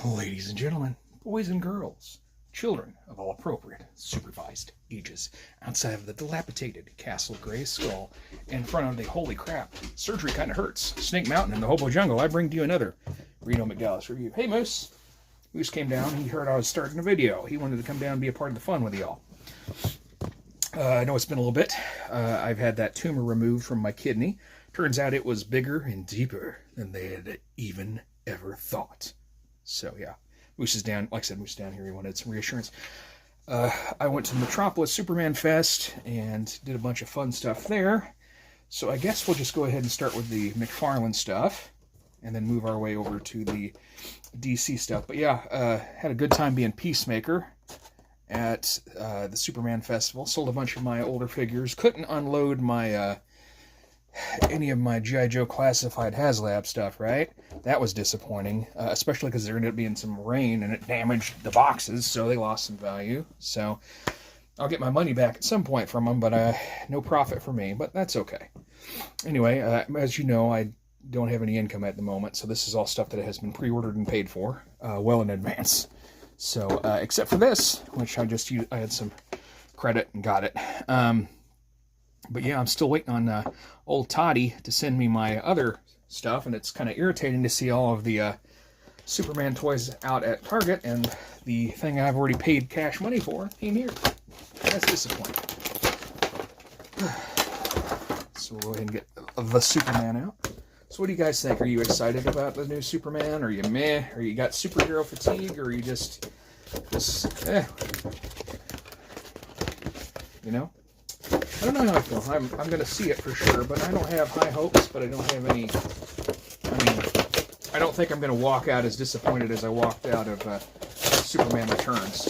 Ladies and gentlemen, boys and girls, children of all appropriate, supervised ages, outside of the dilapidated Castle Gray Skull, in front of the holy crap, surgery kind of hurts, Snake Mountain in the Hobo Jungle, I bring to you another Reno McDallas review. Hey Moose! Moose came down, he heard I was starting a video. He wanted to come down and be a part of the fun with y'all. I know it's been a little bit. I've had that tumor removed from my kidney. Turns out it was bigger and deeper than they had even ever thought. So yeah, Moose is down. Like I said, Moose is down here. He wanted some reassurance. I went to Metropolis Superman Fest and did a bunch of fun stuff there. So I guess we'll just go ahead and start with the McFarlane stuff and then move our way over to the DC stuff. But yeah, had a good time being Peacemaker at the Superman Festival. Sold a bunch of my older figures. Couldn't unload my any of my G.I. Joe classified HasLab stuff, right? That was disappointing, especially because there ended up being some rain and it damaged the boxes, so they lost some value. So I'll get my money back at some point from them, but no profit for me, but that's okay. Anyway, as you know, I don't have any income at the moment, so this is all stuff that has been pre-ordered and paid for well in advance. So, except for this, which I just used, I had some credit and got it. But yeah, I'm still waiting on old Toddy to send me my other stuff, and it's kind of irritating to see all of the Superman toys out at Target, and the thing I've already paid cash money for came here. That's disappointing. So we'll go ahead and get the Superman out. So what do you guys think? Are you excited about the new Superman? Are you meh? Or you got superhero fatigue? Or are you just eh? You know? I don't know how I feel. I'm going to see it for sure, but I don't have high hopes, but I don't have any... I mean, I don't think I'm going to walk out as disappointed as I walked out of Superman Returns.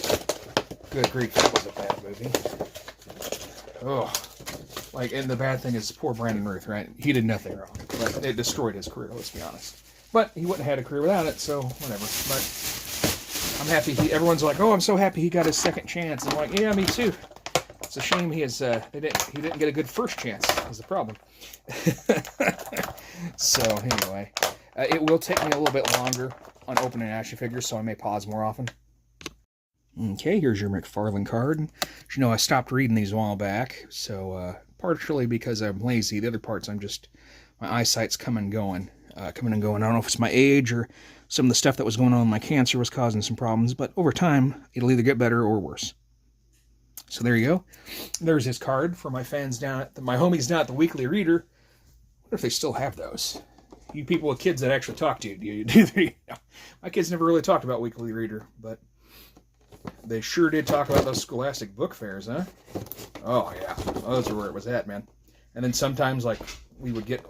Good grief, that was a bad movie. Oh. Like, and the bad thing is poor Brandon Ruth, right? He did nothing wrong. But it destroyed his career, let's be honest. But he wouldn't have had a career without it, so whatever. But I'm happy everyone's like, oh, I'm so happy he got his second chance. I'm like, yeah, me too. It's a shame he didn't get a good first chance, is the problem. So, anyway. It will take me a little bit longer on opening action figures, so I may pause more often. Okay, here's your McFarlane card. As you know, I stopped reading these a while back, so partially because I'm lazy. The other parts, my eyesight's coming and going. I don't know if it's my age or some of the stuff that was going on with my cancer was causing some problems, but over time, it'll either get better or worse. So there you go. There's his card for my fans my homies down at the Weekly Reader. I wonder if they still have those. You people with kids that actually talk to you. My kids never really talked about Weekly Reader, but they sure did talk about those Scholastic book fairs, huh? Oh, yeah. Those are where it was at, man. And then sometimes, like, we would get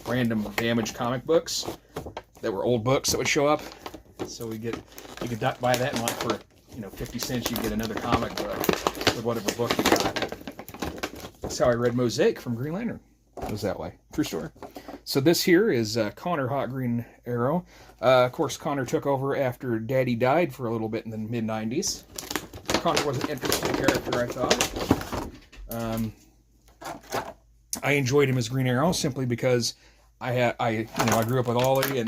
random damaged comic books that were old books that would show up. So you could buy that and, like, for 50 cents, you'd get another comic book with whatever book you got. That's how I read Mosaic from Green Lantern. It was that way. True story. So this here is Connor Hot Green Arrow. Of course, Connor took over after Daddy died for a little bit in the mid-90s. Connor was an interesting character, I thought. I enjoyed him as Green Arrow simply because I grew up with Ollie,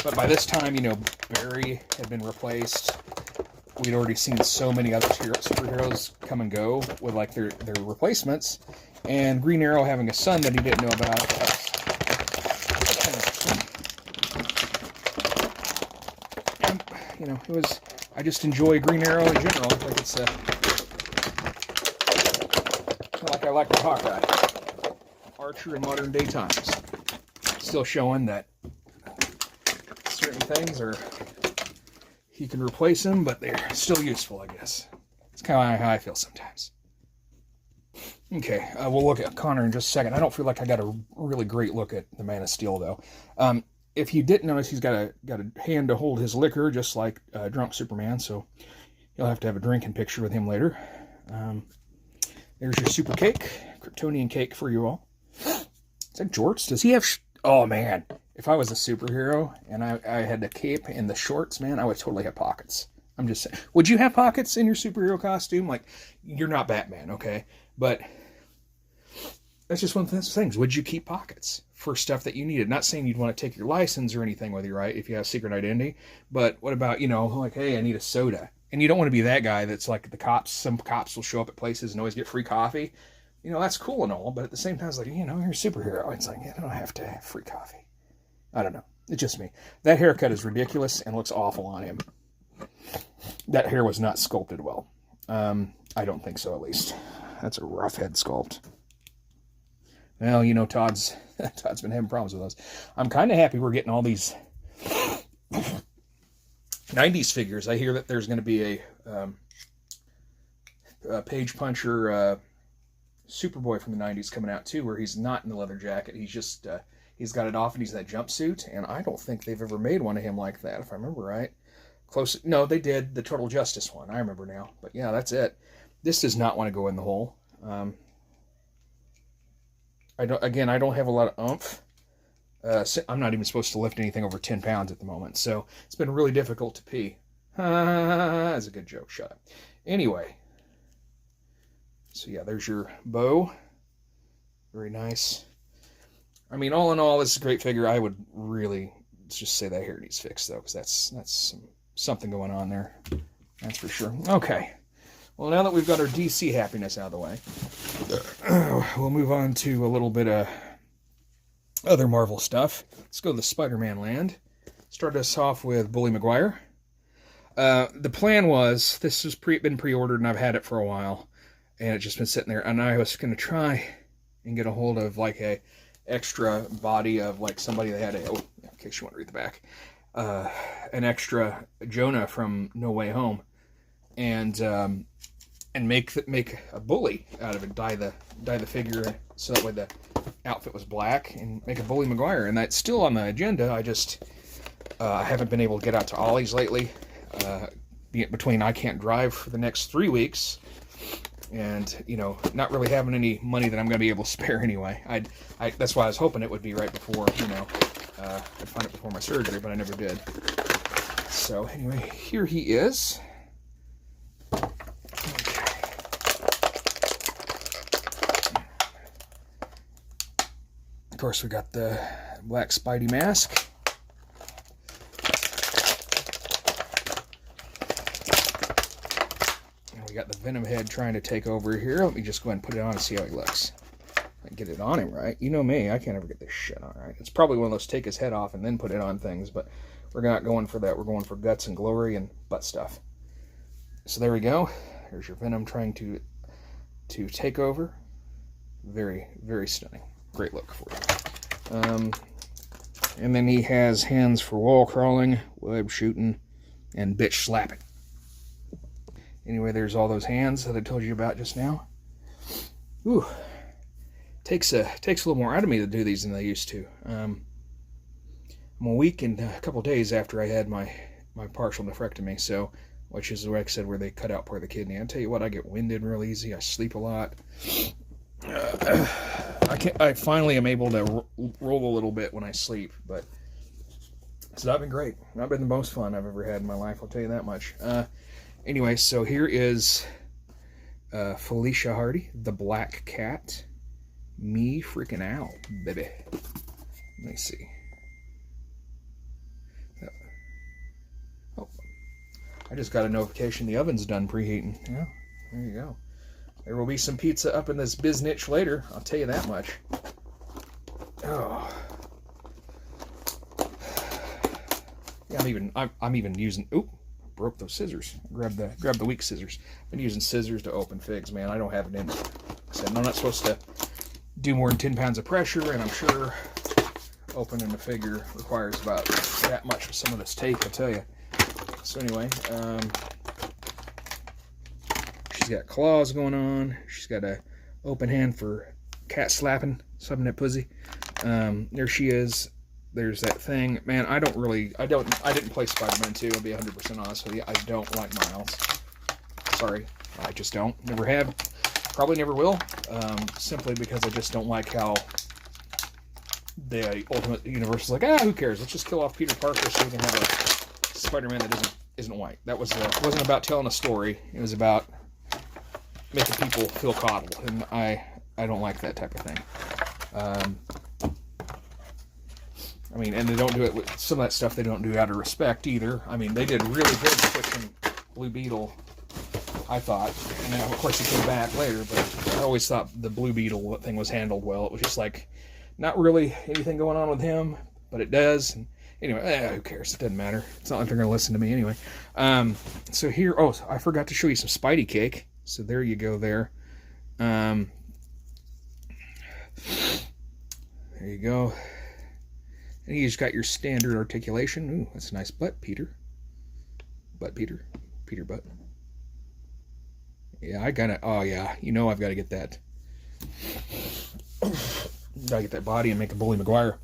but by this time, Barry had been replaced. We'd already seen so many other superheroes come and go with like their replacements, and Green Arrow having a son that he didn't know about. It was. I just enjoy Green Arrow in general. Like it's like I like the Hawkeye, Archer in modern day times. Still showing that certain things he can replace them, but they're still useful, I guess. It's kind of how I feel sometimes. Okay, we'll look at Connor in just a second. I don't feel like I got a really great look at the Man of Steel, though. If you didn't notice, he's got a hand to hold his liquor, just like Drunk Superman, so you'll have to have a drinking picture with him later. There's your super cake, Kryptonian cake for you all. Is that Jorts? Does he have... Oh, man. If I was a superhero and I had the cape and the shorts, man, I would totally have pockets. I'm just saying. Would you have pockets in your superhero costume? Like, you're not Batman, okay? But that's just one of those things. Would you keep pockets for stuff that you needed? Not saying you'd want to take your license or anything with you, right? If you have secret identity. But what about, like, hey, I need a soda. And you don't want to be that guy that's like the cops. Some cops will show up at places and always get free coffee. That's cool and all. But at the same time, it's like, you're a superhero. It's like, I don't have to have free coffee. I don't know. It's just me. That haircut is ridiculous and looks awful on him. That hair was not sculpted well. I don't think so, at least. That's a rough head sculpt. Well, Todd's been having problems with those. I'm kind of happy we're getting all these 90s figures. I hear that there's going to be a Page Puncher Superboy from the 90s coming out, too, where he's not in the leather jacket. He's just, he's got it off and he's in that jumpsuit, and I don't think they've ever made one of him like that, if I remember right. Close. No, they did the Total Justice one. I remember now. But yeah, that's it. This does not want to go in the hole. I don't have a lot of oomph. I'm not even supposed to lift anything over 10 pounds at the moment, so it's been really difficult to pee. That's a good joke. Shut up. Anyway, so yeah, there's your bow. Very nice. I mean, all in all, this is a great figure. I would really just say that hair needs fixed, though, because that's something going on there. That's for sure. Okay. Well, now that we've got our DC happiness out of the way, we'll move on to a little bit of other Marvel stuff. Let's go to the Spider-Man land. Start us off with Bully Maguire. The plan was, this has been pre-ordered and I've had it for a while, and it's just been sitting there, and I was going to try and get a hold of like a extra body of like somebody that had in case you want to read the back, an extra Jonah from No Way Home, and make a bully out of it, dye the figure so that way the outfit was black, and make a Bully Maguire. And that's still on the agenda. I just I haven't been able to get out to Ollie's lately, between I can't drive for the next 3 weeks, and not really having any money that I'm going to be able to spare anyway. That's why I was hoping it would be right before I'd find it before my surgery, but I never did. So anyway, here he is. Of course, we got the black Spidey mask. And we got the Venom head trying to take over here. Let me just go ahead and put it on and see how he looks. I can get it on him, right? You know me, I can't ever get this shit on, right? It's probably one of those take his head off and then put it on things, but we're not going for that. We're going for guts and glory and butt stuff. So there we go. There's your Venom trying to take over. Very, very stunning. Great look for it. And then he has hands for wall crawling, web shooting, and bitch slapping. Anyway, there's all those hands that I told you about just now. Ooh. Takes a little more out of me to do these than they used to. I'm a week and a couple days after I had my partial nephrectomy, so, which is, like I said, where they cut out part of the kidney. I tell you what, I get winded real easy. I sleep a lot. I finally am able to roll a little bit when I sleep, but it's not been great. Not been the most fun I've ever had in my life, I'll tell you that much. Anyway, so here is Felicia Hardy, the Black Cat. Me freaking out, baby. Let me see. Oh, I just got a notification the oven's done preheating. Yeah, there you go. There will be some pizza up in this biznitch later, I'll tell you that much. Oh. Yeah, I'm even using, oop, broke those scissors. Grab the weak scissors. I've been using scissors to open figs, man. I don't have it in me. I'm not supposed to do more than 10 pounds of pressure, and I'm sure opening a figure requires about that much of some of this tape, I tell you. So anyway, she's got claws going on. She's got a open hand for cat slapping, slapping that pussy. There she is. There's that thing. Man, I didn't play Spider-Man 2, I'll be 100% honest with you. I don't like Miles. Sorry, I just don't. Never have. Probably never will. Simply because I just don't like how the Ultimate Universe is like, who cares? Let's just kill off Peter Parker so we can have a Spider-Man that isn't white. That wasn't about telling a story. It was about making people feel coddled, and I I don't like that type of thing. I mean, and they don't do it with some of that stuff. They don't do out of respect either. I mean, they did really good switching Blue Beetle, I thought. And then, of course, he came back later, but I always thought the Blue Beetle thing was handled well. It was just like, not really anything going on with him, but it does. And anyway, who cares? It doesn't matter. It's not like they're going to listen to me anyway. So here, oh, I forgot to show you some Spidey cake. So there you go there. There you go. And you just got your standard articulation. Ooh, that's a nice butt, Peter. Butt, Peter. Peter butt. Yeah, I gotta, oh yeah, you know I've got to get that. Gotta get that body and make a bully Maguire.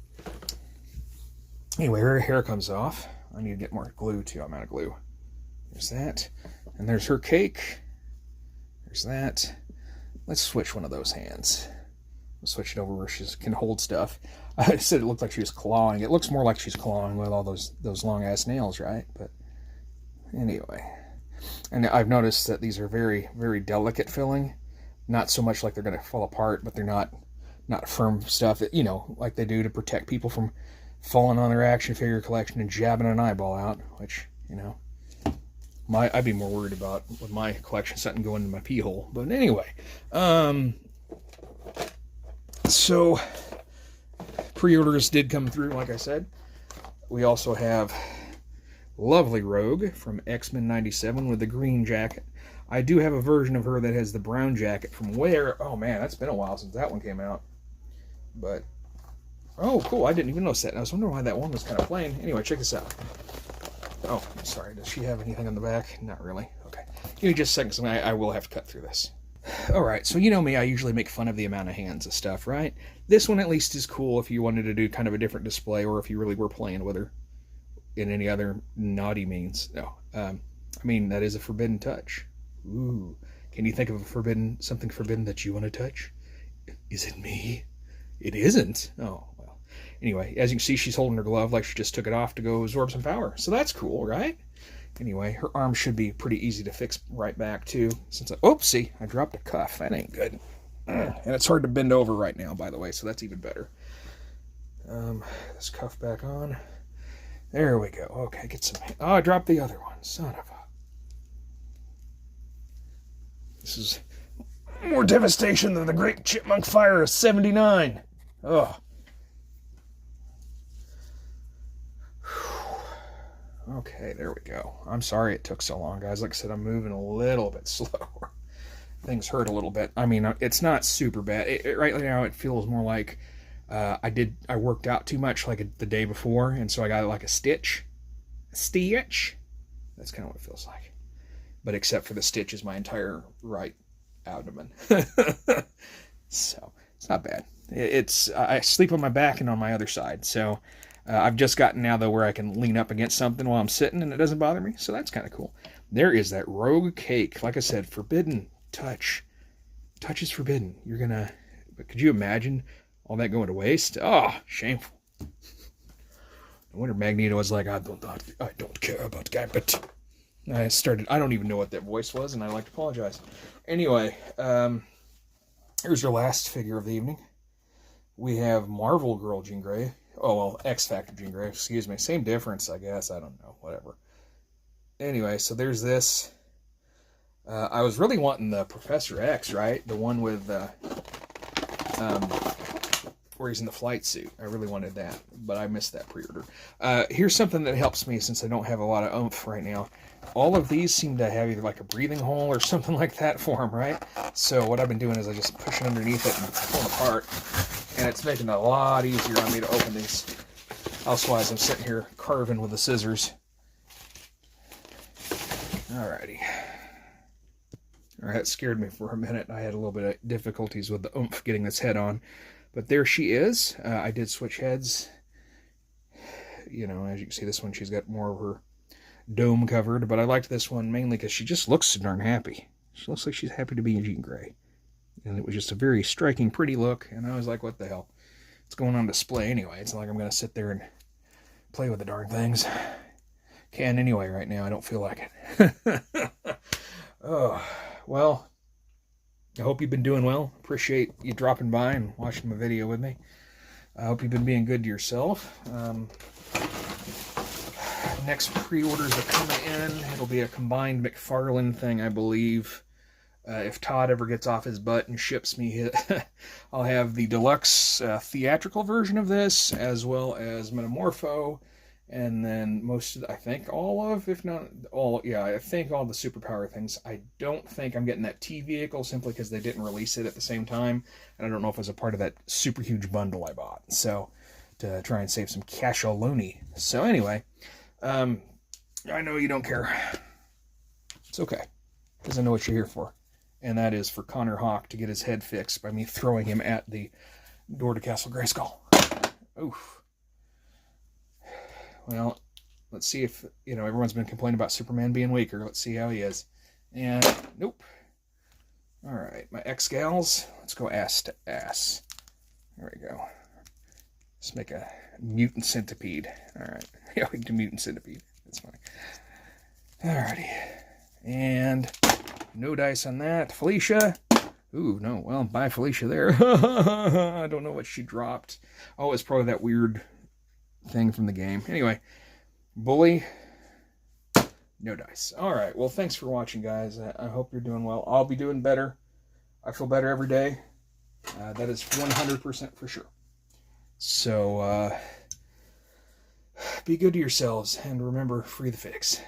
Anyway, her hair comes off. I need to get more glue too. I'm out of glue. There's that. And there's her cake. There's that. Let's switch one of those hands. We'll switch it over where she can hold stuff. I said it looked like she was clawing. It looks more like she's clawing with all those long ass nails, right? But anyway. And I've noticed that these are very, very delicate filling. Not so much like they're going to fall apart, but they're not firm stuff that, you know, like they do to protect people from falling on their action figure collection and jabbing an eyeball out, which, you know, I'd be more worried about with my collection something going into my pee hole. But anyway, so pre-orders did come through, like I said. We also have lovely Rogue from X-Men 97 with the green jacket. I do have a version of her that has the brown jacket from where? Oh man, that's been a while since that one came out. But, oh cool, I didn't even notice that. I was wondering why that one was kind of plain. Anyway, check this out. Oh, sorry, does she have anything on the back? Not really. Okay. Give me just a second, so I will have to cut through this. Alright, so you know me, I usually make fun of the amount of hands of stuff, right? This one at least is cool if you wanted to do kind of a different display, or if you really were playing with her in any other naughty means. No. I mean, that is a forbidden touch. Ooh. Can you think of something forbidden that you want to touch? Is it me? It isn't. Oh, well. Anyway, as you can see, she's holding her glove like she just took it off to go absorb some power. So that's cool, right? Anyway, her arm should be pretty easy to fix right back, too. Since oopsie, I dropped a cuff. That ain't good. And it's hard to bend over right now, by the way, so that's even better. This cuff back on. There we go. Okay, get some... Oh, I dropped the other one. Son of a... This is more devastation than the Great Chipmunk Fire of 79. Ugh. Okay, there we go. I'm sorry it took so long, guys. Like I said, I'm moving a little bit slower. Things hurt a little bit. I mean, it's not super bad. Right now, it feels more like I worked out too much like the day before, and so I got like a stitch. A stitch? That's kind of what it feels like. But except for the stitch is my entire right abdomen. So, it's not bad. I sleep on my back and on my other side, so... I've just gotten now, though, where I can lean up against something while I'm sitting and it doesn't bother me. So that's kind of cool. There is that Rogue cake. Like I said, forbidden touch. Touch is forbidden. You're going to... But could you imagine all that going to waste? Oh, shameful. No wonder Magneto was like, I don't care about Gambit. I don't even know what that voice was, and I'd like to apologize. Anyway, here's your last figure of the evening. We have Marvel Girl Jean Grey. Oh, well, X-Factor Jean Grey, excuse me. Same difference, I guess. I don't know. Whatever. Anyway, so there's this. I was really wanting the Professor X, right? The one with, where he's in the flight suit. I really wanted that, but I missed that pre-order. Here's something that helps me since I don't have a lot of oomph right now. All of these seem to have either like a breathing hole or something like that for them, right? So what I've been doing is I just push it underneath it and pull it apart. And it's making it a lot easier on me to open these. Elsewise, I'm sitting here carving with the scissors. Alrighty. Alright, that scared me for a minute. I had a little bit of difficulties with the oomph getting this head on. But there she is. I did switch heads. You know, as you can see, this one, she's got more of her dome covered. But I liked this one mainly because she just looks so darn happy. She looks like she's happy to be in Jean Grey. And it was just a very striking, pretty look. And I was like, what the hell? It's going on display anyway. It's not like I'm going to sit there and play with the darn things. Can anyway right now. I don't feel like it. Oh, well, I hope you've been doing well. Appreciate you dropping by and watching my video with me. I hope you've been being good to yourself. Next pre-orders are coming in. It'll be a combined McFarlane thing, I believe. If Todd ever gets off his butt and ships me, I'll have the deluxe theatrical version of this, as well as Metamorpho, and then I think all of, if not all, yeah, I think all the superpower things. I don't think I'm getting that T vehicle simply because they didn't release it at the same time, and I don't know if it was a part of that super huge bundle I bought. So, to try and save some cash-a-loony. So anyway, I know you don't care. It's okay, because I know what you're here for. And that is for Connor Hawk to get his head fixed by me throwing him at the door to Castle Grayskull. Oof. Well, let's see if, everyone's been complaining about Superman being weaker. Let's see how he is. And, nope. All right, my ex-gals. Let's go ass to ass. There we go. Let's make a mutant centipede. All right. Yeah, we can do mutant centipede. That's fine. All righty. And no dice on that. Felicia. Ooh, no. Well, bye, Felicia there. I don't know what she dropped. Oh, it's probably that weird thing from the game. Anyway, Bully. No dice. All right. Well, thanks for watching, guys. I hope you're doing well. I'll be doing better. I feel better every day. That is 100% for sure. So, be good to yourselves, and remember, free the fix.